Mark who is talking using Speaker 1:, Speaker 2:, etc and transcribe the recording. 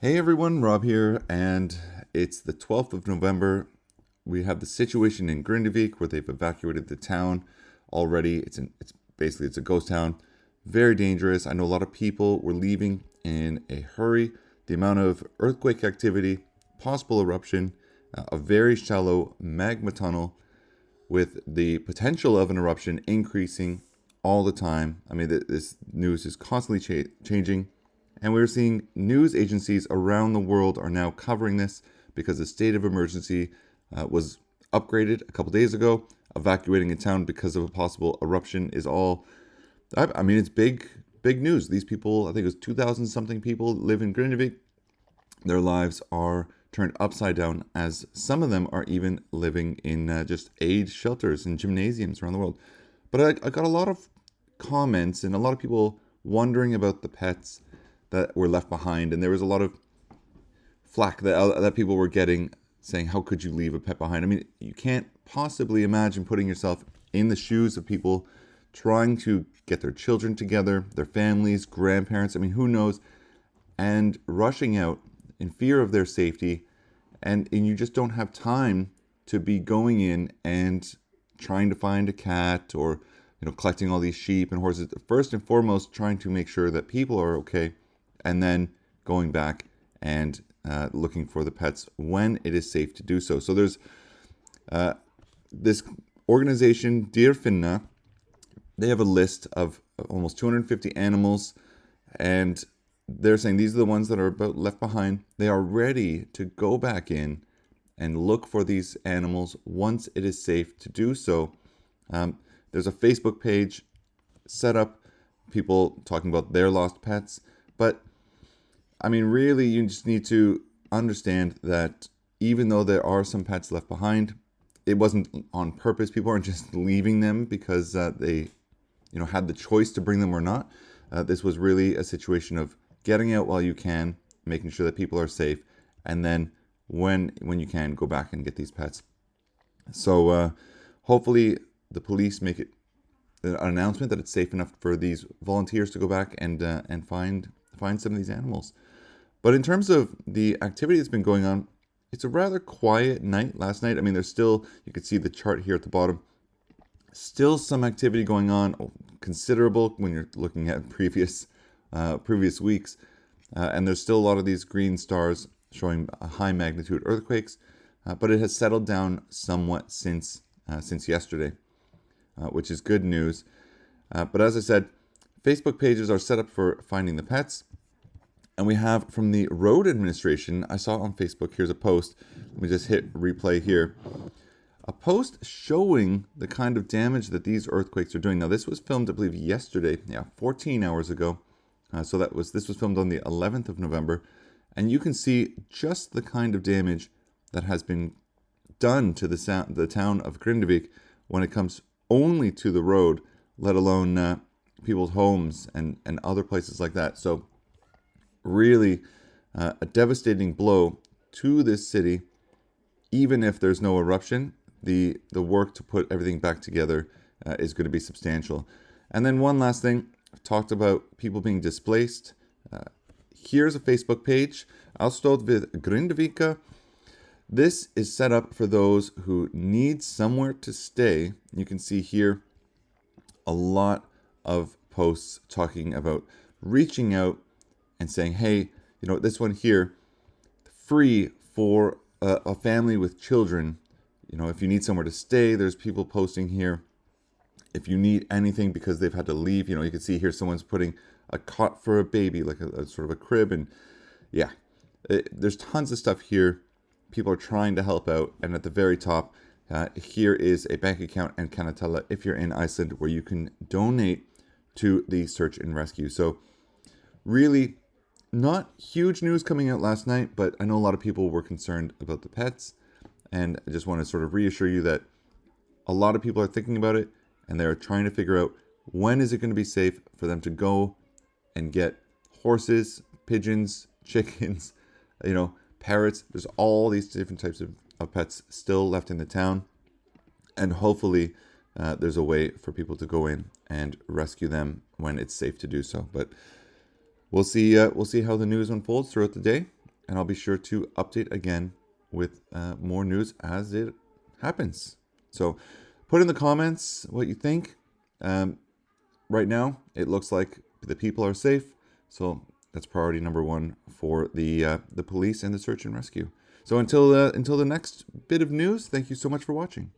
Speaker 1: Hey everyone, Rob here, and it's the 12th of November. We have the situation in Grindavik where they've evacuated the town already. It's a ghost town, very dangerous. I know a lot of people were leaving in a hurry. The amount of earthquake activity, possible eruption, a very shallow magma tunnel with the potential of an eruption increasing all the time. I mean, this news is constantly changing. And we're seeing news agencies around the world are now covering this because the state of emergency was upgraded a couple days ago. Evacuating a town because of a possible eruption is all. I mean, it's big news. These people, I think it was 2,000 something people, live in Grindavik. Their lives are turned upside down, as some of them are even living in just aid shelters and gymnasiums around the world. But I got a lot of comments and a lot of people wondering about the pets that were left behind, and there was a lot of flack that people were getting, saying, "How could you leave a pet behind?" I mean, you can't possibly imagine putting yourself in the shoes of people trying to get their children together, their families, grandparents. I mean, who knows? And rushing out in fear of their safety, and you just don't have time to be going in and trying to find a cat or collecting all these sheep and horses. First and foremost, trying to make sure that people are okay, and then going back and looking for the pets when it is safe to do so. So there's this organization, Deerfinna. They have a list of almost 250 animals, and they're saying these are the ones that are about left behind. They are ready to go back in and look for these animals once it is safe to do so. There's a Facebook page set up, people talking about their lost pets. But I mean, really, you just need to understand that even though there are some pets left behind, it wasn't on purpose. People aren't just leaving them because they, had the choice to bring them or not. This was really a situation of getting out while you can, making sure that people are safe, and then when you can, go back and get these pets. So hopefully the police make it an announcement that it's safe enough for these volunteers to go back and find some of these animals. But in terms of the activity that's been going on, it's a rather quiet night last night. I mean, there's still, you can see the chart here at the bottom, still some activity going on, considerable when you're looking at previous weeks. And there's still a lot of these green stars showing high magnitude earthquakes, but it has settled down somewhat since yesterday, which is good news. But as I said, Facebook pages are set up for finding the pets. And we have from the road administration, I saw on Facebook, here's a post. Let me just hit replay here. A post showing the kind of damage that these earthquakes are doing. Now, this was filmed, I believe, yesterday, 14 hours ago. So this was filmed on the 11th of November. And you can see just the kind of damage that has been done to the town of Grindavik when it comes only to the road, let alone people's homes and other places like that. So really a devastating blow to this city. Even if there's no eruption, the work to put everything back together is going to be substantial. And then one last thing, I've talked about people being displaced. Here's a Facebook page, Avstånd vid Grindavika. This is set up for those who need somewhere to stay. You can see here a lot of posts talking about reaching out and saying, hey, this one here, free for a family with children. If you need somewhere to stay, there's people posting here. If you need anything because they've had to leave, you can see here someone's putting a cot for a baby, like a sort of a crib. And yeah, there's tons of stuff here. People are trying to help out. And at the very top, here is a bank account and Kanatala if you're in Iceland, where you can donate to the search and rescue. So really not huge news coming out last night, but I know a lot of people were concerned about the pets. And I just want to sort of reassure you that a lot of people are thinking about it, and they're trying to figure out when is it going to be safe for them to go and get horses, pigeons, chickens, parrots. There's all these different types of pets still left in the town. And hopefully there's a way for people to go in and rescue them when it's safe to do so. But we'll see how the news unfolds throughout the day. and I'll be sure to update again with more news as it happens. So put in the comments what you think. Right now, it looks like the people are safe, so that's priority number one for the police and the search and rescue. So until the next bit of news, thank you so much for watching.